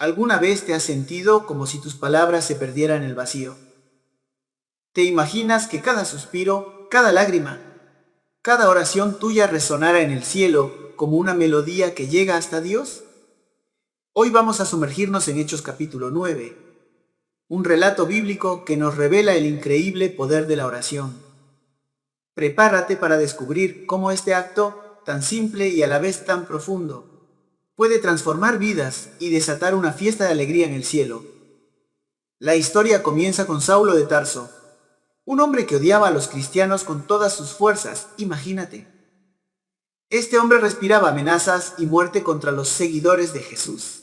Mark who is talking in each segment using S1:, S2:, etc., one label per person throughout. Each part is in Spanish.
S1: ¿Alguna vez te has sentido como si tus palabras se perdieran en el vacío? ¿Te imaginas que cada suspiro, cada lágrima, cada oración tuya resonara en el cielo como una melodía que llega hasta Dios? Hoy vamos a sumergirnos en Hechos capítulo 9, un relato bíblico que nos revela el increíble poder de la oración. Prepárate para descubrir cómo este acto, tan simple y a la vez tan profundo, puede transformar vidas y desatar una fiesta de alegría en el cielo. La historia comienza con Saulo de Tarso, un hombre que odiaba a los cristianos con todas sus fuerzas, imagínate. Este hombre respiraba amenazas y muerte contra los seguidores de Jesús.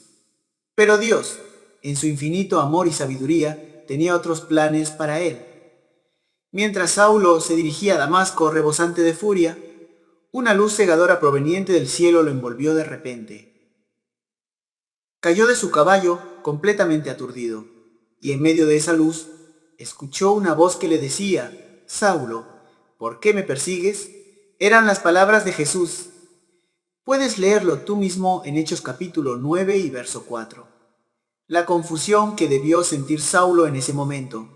S1: Pero Dios, en su infinito amor y sabiduría, tenía otros planes para él. Mientras Saulo se dirigía a Damasco rebosante de furia, una luz cegadora proveniente del cielo lo envolvió de repente. Cayó de su caballo completamente aturdido, y en medio de esa luz escuchó una voz que le decía: «Saulo, ¿por qué me persigues?». Eran las palabras de Jesús. Puedes leerlo tú mismo en Hechos capítulo 9 y verso 4. La confusión que debió sentir Saulo en ese momento.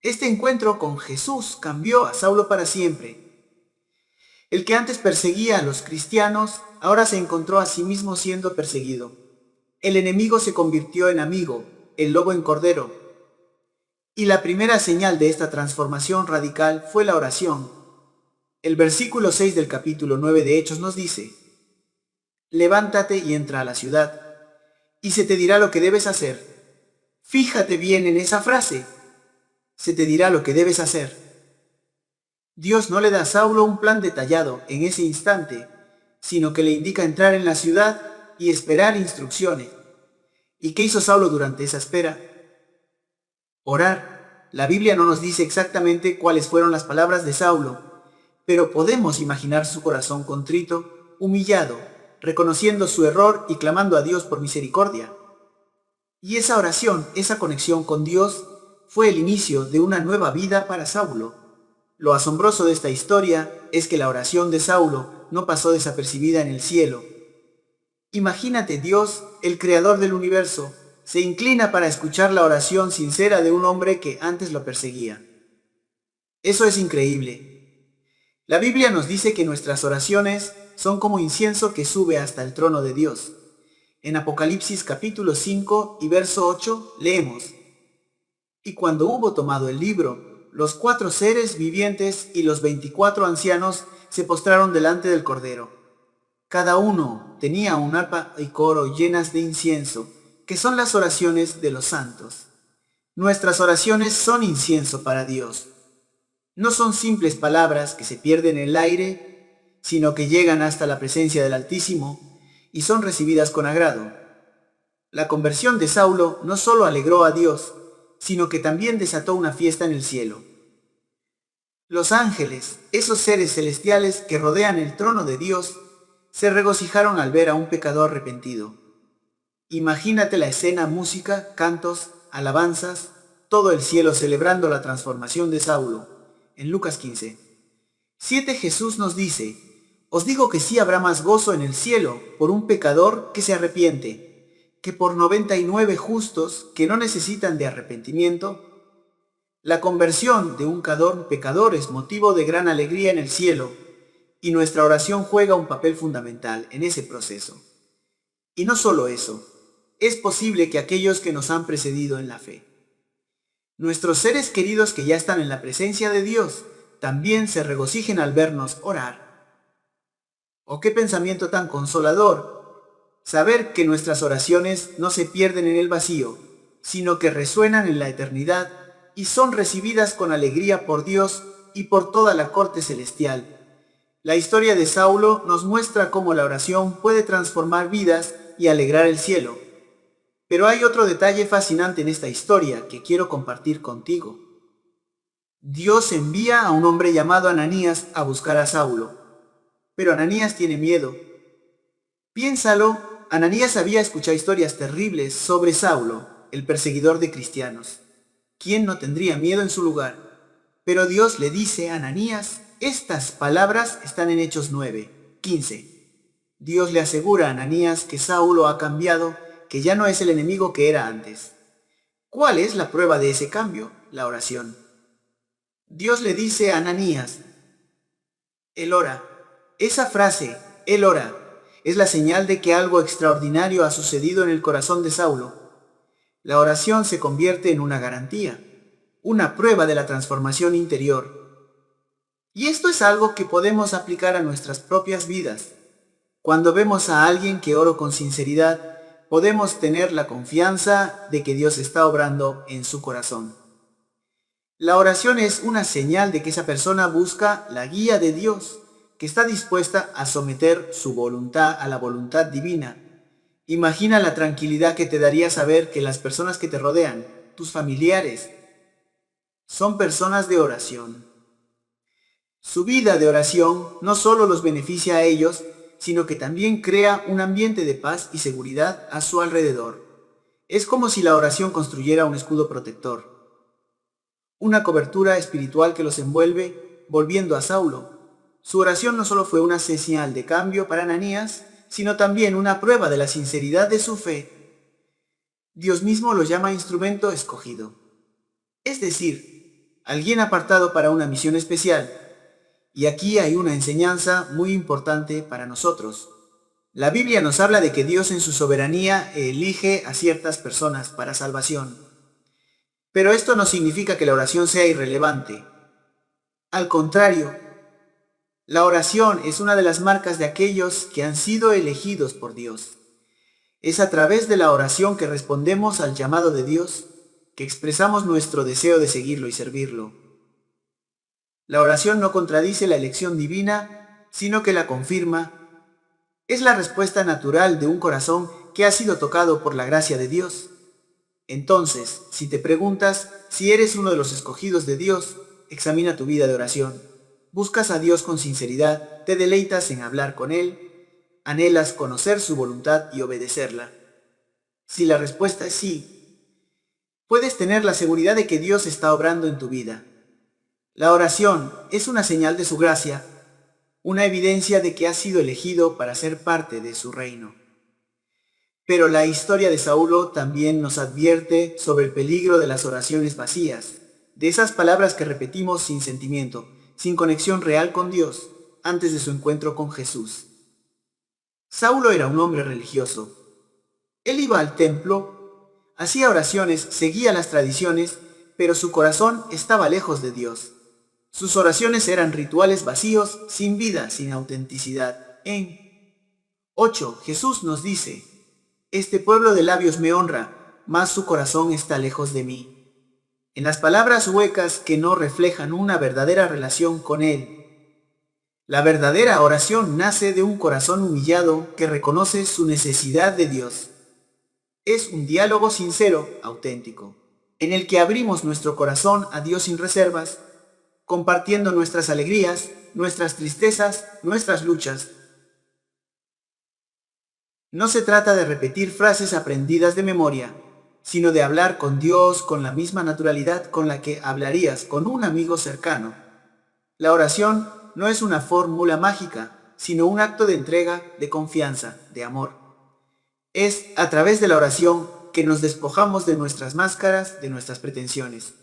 S1: Este encuentro con Jesús cambió a Saulo para siempre. El que antes perseguía a los cristianos, ahora se encontró a sí mismo siendo perseguido. El enemigo se convirtió en amigo, el lobo en cordero. Y la primera señal de esta transformación radical fue la oración. El versículo 6 del capítulo 9 de Hechos nos dice: «Levántate y entra a la ciudad, y se te dirá lo que debes hacer». Fíjate bien en esa frase. Se te dirá lo que debes hacer. Dios no le da a Saulo un plan detallado en ese instante, sino que le indica entrar en la ciudad y esperar instrucciones. ¿Y qué hizo Saulo durante esa espera? Orar. La Biblia no nos dice exactamente cuáles fueron las palabras de Saulo, pero podemos imaginar su corazón contrito, humillado, reconociendo su error y clamando a Dios por misericordia. Y esa oración, esa conexión con Dios, fue el inicio de una nueva vida para Saulo. Lo asombroso de esta historia es que la oración de Saulo no pasó desapercibida en el cielo. Imagínate, Dios, el creador del universo, se inclina para escuchar la oración sincera de un hombre que antes lo perseguía. Eso es increíble. La Biblia nos dice que nuestras oraciones son como incienso que sube hasta el trono de Dios. En Apocalipsis capítulo 5 y verso 8 leemos: «Y cuando hubo tomado el libro, los 4 seres vivientes y los 24 ancianos se postraron delante del Cordero. Cada uno tenía un arpa y coro llenas de incienso, que son las oraciones de los santos». Nuestras oraciones son incienso para Dios. No son simples palabras que se pierden en el aire, sino que llegan hasta la presencia del Altísimo y son recibidas con agrado. La conversión de Saulo no solo alegró a Dios, sino que también desató una fiesta en el cielo. Los ángeles, esos seres celestiales que rodean el trono de Dios, se regocijaron al ver a un pecador arrepentido. Imagínate la escena: música, cantos, alabanzas, todo el cielo celebrando la transformación de Saulo. En Lucas 15. 7 Jesús nos dice: «Os digo que sí habrá más gozo en el cielo por un pecador que se arrepiente, que por 99 justos que no necesitan de arrepentimiento». La conversión de un pecador es motivo de gran alegría en el cielo, y nuestra oración juega un papel fundamental en ese proceso. Y no solo eso, es posible que aquellos que nos han precedido en la fe, nuestros seres queridos que ya están en la presencia de Dios, también se regocijen al vernos orar. ¡Oh, qué pensamiento tan consolador! Saber que nuestras oraciones no se pierden en el vacío, sino que resuenan en la eternidad y son recibidas con alegría por Dios y por toda la corte celestial. La historia de Saulo nos muestra cómo la oración puede transformar vidas y alegrar el cielo. Pero hay otro detalle fascinante en esta historia que quiero compartir contigo. Dios envía a un hombre llamado Ananías a buscar a Saulo. Pero Ananías tiene miedo. Piénsalo, Ananías había escuchado historias terribles sobre Saulo, el perseguidor de cristianos. ¿Quién no tendría miedo en su lugar? Pero Dios le dice a Ananías, estas palabras están en Hechos 9, 15. Dios le asegura a Ananías que Saulo ha cambiado, que ya no es el enemigo que era antes. ¿Cuál es la prueba de ese cambio? La oración. Dios le dice a Ananías, Él ora. Esa frase, Él ora, es la señal de que algo extraordinario ha sucedido en el corazón de Saulo. La oración se convierte en una garantía, una prueba de la transformación interior. Y esto es algo que podemos aplicar a nuestras propias vidas. Cuando vemos a alguien que ora con sinceridad, podemos tener la confianza de que Dios está obrando en su corazón. La oración es una señal de que esa persona busca la guía de Dios, que está dispuesta a someter su voluntad a la voluntad divina. Imagina la tranquilidad que te daría saber que las personas que te rodean, tus familiares, son personas de oración. Su vida de oración no solo los beneficia a ellos, sino que también crea un ambiente de paz y seguridad a su alrededor. Es como si la oración construyera un escudo protector, una cobertura espiritual que los envuelve. Volviendo a Saulo, su oración no solo fue una señal de cambio para Ananías, sino también una prueba de la sinceridad de su fe. Dios mismo lo llama instrumento escogido, es decir, alguien apartado para una misión especial. Y aquí hay una enseñanza muy importante para nosotros. La Biblia nos habla de que Dios en su soberanía elige a ciertas personas para salvación. Pero esto no significa que la oración sea irrelevante. Al contrario, la oración es una de las marcas de aquellos que han sido elegidos por Dios. Es a través de la oración que respondemos al llamado de Dios, que expresamos nuestro deseo de seguirlo y servirlo. La oración no contradice la elección divina, sino que la confirma. Es la respuesta natural de un corazón que ha sido tocado por la gracia de Dios. Entonces, si te preguntas si eres uno de los escogidos de Dios, examina tu vida de oración. Buscas a Dios con sinceridad, te deleitas en hablar con Él, anhelas conocer su voluntad y obedecerla. Si la respuesta es sí, puedes tener la seguridad de que Dios está obrando en tu vida. La oración es una señal de su gracia, una evidencia de que has sido elegido para ser parte de su reino. Pero la historia de Saulo también nos advierte sobre el peligro de las oraciones vacías, de esas palabras que repetimos sin sentimiento, sin conexión real con Dios, antes de su encuentro con Jesús. Saulo era un hombre religioso. Él iba al templo, hacía oraciones, seguía las tradiciones, pero su corazón estaba lejos de Dios. Sus oraciones eran rituales vacíos, sin vida, sin autenticidad. En 8, Jesús nos dice, este pueblo de labios me honra, mas su corazón está lejos de mí. En las palabras huecas que no reflejan una verdadera relación con Él. La verdadera oración nace de un corazón humillado que reconoce su necesidad de Dios. Es un diálogo sincero, auténtico, en el que abrimos nuestro corazón a Dios sin reservas, compartiendo nuestras alegrías, nuestras tristezas, nuestras luchas. No se trata de repetir frases aprendidas de memoria, sino de hablar con Dios con la misma naturalidad con la que hablarías con un amigo cercano. La oración no es una fórmula mágica, sino un acto de entrega, de confianza, de amor. Es a través de la oración que nos despojamos de nuestras máscaras, de nuestras pretensiones,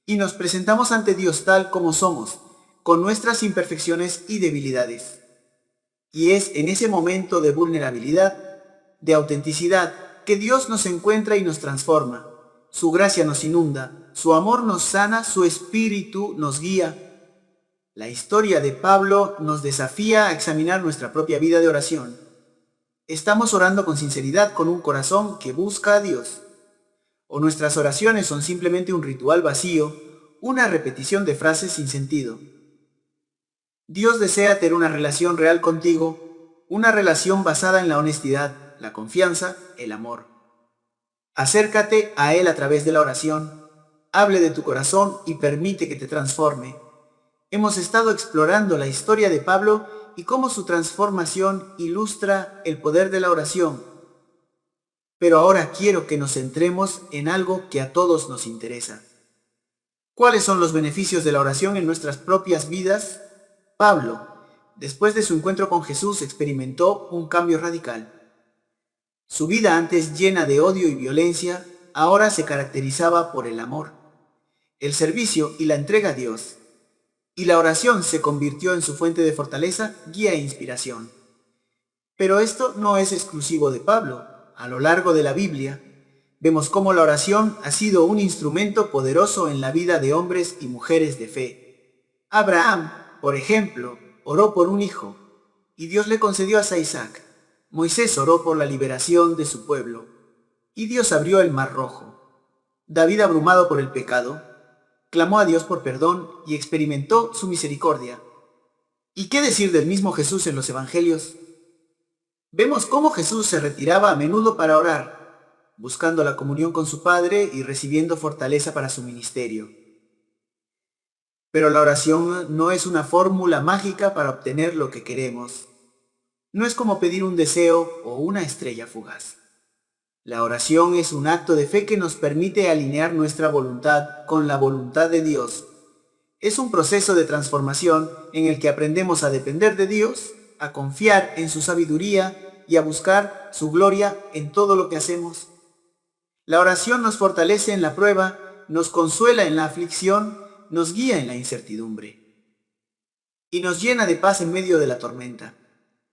S1: y nos presentamos ante Dios tal como somos, con nuestras imperfecciones y debilidades. Y es en ese momento de vulnerabilidad, de autenticidad, que Dios nos encuentra y nos transforma. Su gracia nos inunda, su amor nos sana, su espíritu nos guía. La historia de Pablo nos desafía a examinar nuestra propia vida de oración. ¿Estamos orando con sinceridad con un corazón que busca a Dios? ¿O nuestras oraciones son simplemente un ritual vacío, una repetición de frases sin sentido? Dios desea tener una relación real contigo, una relación basada en la honestidad, la confianza, el amor. Acércate a Él a través de la oración, hable de tu corazón y permite que te transforme. Hemos estado explorando la historia de Pablo y cómo su transformación ilustra el poder de la oración. Pero ahora quiero que nos centremos en algo que a todos nos interesa. ¿Cuáles son los beneficios de la oración en nuestras propias vidas? Pablo, después de su encuentro con Jesús, experimentó un cambio radical. Su vida antes llena de odio y violencia, ahora se caracterizaba por el amor, el servicio y la entrega a Dios. Y la oración se convirtió en su fuente de fortaleza, guía e inspiración. Pero esto no es exclusivo de Pablo. A lo largo de la Biblia, vemos cómo la oración ha sido un instrumento poderoso en la vida de hombres y mujeres de fe. Abraham, por ejemplo, oró por un hijo, y Dios le concedió a Isaac. Moisés oró por la liberación de su pueblo, y Dios abrió el mar rojo. David, abrumado por el pecado, clamó a Dios por perdón y experimentó su misericordia. ¿Y qué decir del mismo Jesús en los evangelios? Vemos cómo Jesús se retiraba a menudo para orar, buscando la comunión con su Padre y recibiendo fortaleza para su ministerio. Pero la oración no es una fórmula mágica para obtener lo que queremos. No es como pedir un deseo o una estrella fugaz. La oración es un acto de fe que nos permite alinear nuestra voluntad con la voluntad de Dios. Es un proceso de transformación en el que aprendemos a depender de Dios, a confiar en su sabiduría y a buscar su gloria en todo lo que hacemos. La oración nos fortalece en la prueba, nos consuela en la aflicción, nos guía en la incertidumbre y nos llena de paz en medio de la tormenta.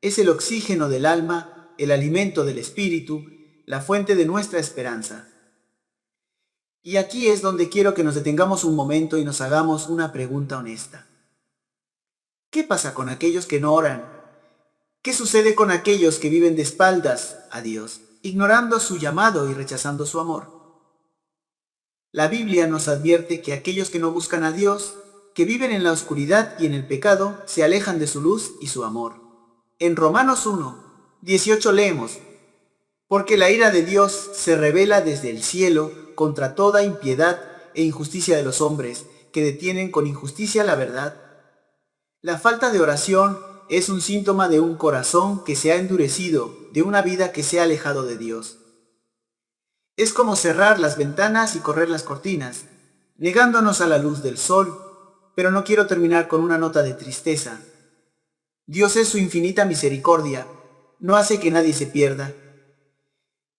S1: Es el oxígeno del alma, el alimento del espíritu, la fuente de nuestra esperanza. Y aquí es donde quiero que nos detengamos un momento y nos hagamos una pregunta honesta. ¿Qué pasa con aquellos que no oran? ¿Qué sucede con aquellos que viven de espaldas a Dios, ignorando su llamado y rechazando su amor? La Biblia nos advierte que aquellos que no buscan a Dios, que viven en la oscuridad y en el pecado, se alejan de su luz y su amor. En Romanos 1:18 leemos: porque la ira de Dios se revela desde el cielo contra toda impiedad e injusticia de los hombres, que detienen con injusticia la verdad. La falta de oración es un síntoma de un corazón que se ha endurecido, de una vida que se ha alejado de Dios. Es como cerrar las ventanas y correr las cortinas, negándonos a la luz del sol, pero no quiero terminar con una nota de tristeza. Dios es su infinita misericordia, no hace que nadie se pierda.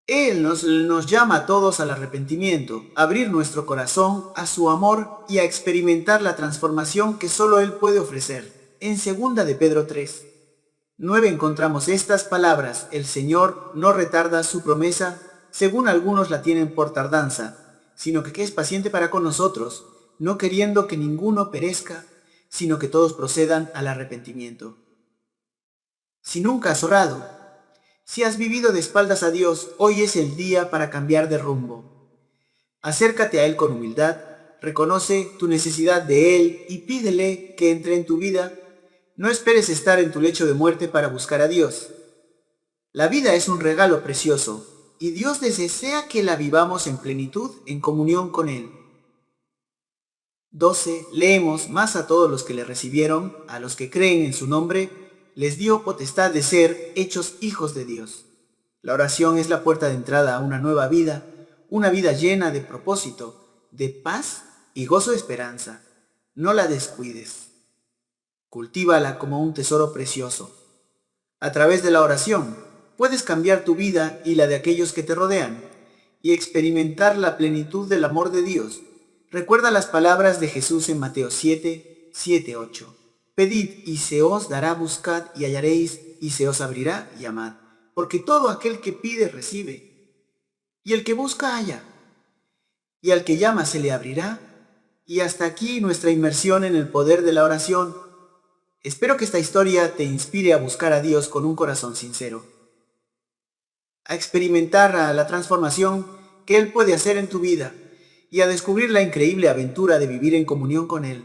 S1: Él nos llama a todos al arrepentimiento, a abrir nuestro corazón a su amor y a experimentar la transformación que solo Él puede ofrecer. En 2 de Pedro 3:9 encontramos estas palabras: el Señor no retarda su promesa, según algunos la tienen por tardanza, sino que es paciente para con nosotros, no queriendo que ninguno perezca, sino que todos procedan al arrepentimiento. Si nunca has orado, si has vivido de espaldas a Dios, hoy es el día para cambiar de rumbo. Acércate a Él con humildad, reconoce tu necesidad de Él y pídele que entre en tu vida. No esperes estar en tu lecho de muerte para buscar a Dios. La vida es un regalo precioso y Dios desea que la vivamos en plenitud, en comunión con Él. 12. Leemos: más a todos los que le recibieron, a los que creen en su nombre, les dio potestad de ser hechos hijos de Dios. La oración es la puerta de entrada a una vida llena de propósito, de paz y gozo de esperanza. No la descuides. Cultívala como un tesoro precioso. A través de la oración, puedes cambiar tu vida y la de aquellos que te rodean y experimentar la plenitud del amor de Dios. Recuerda las palabras de Jesús en Mateo 7:7-8. Pedid y se os dará, buscad y hallaréis y se os abrirá, llamad. Porque todo aquel que pide recibe, y el que busca halla, y al que llama se le abrirá. Y hasta aquí nuestra inmersión en el poder de la oración. Espero que esta historia te inspire a buscar a Dios con un corazón sincero, a experimentar la transformación que Él puede hacer en tu vida y a descubrir la increíble aventura de vivir en comunión con Él.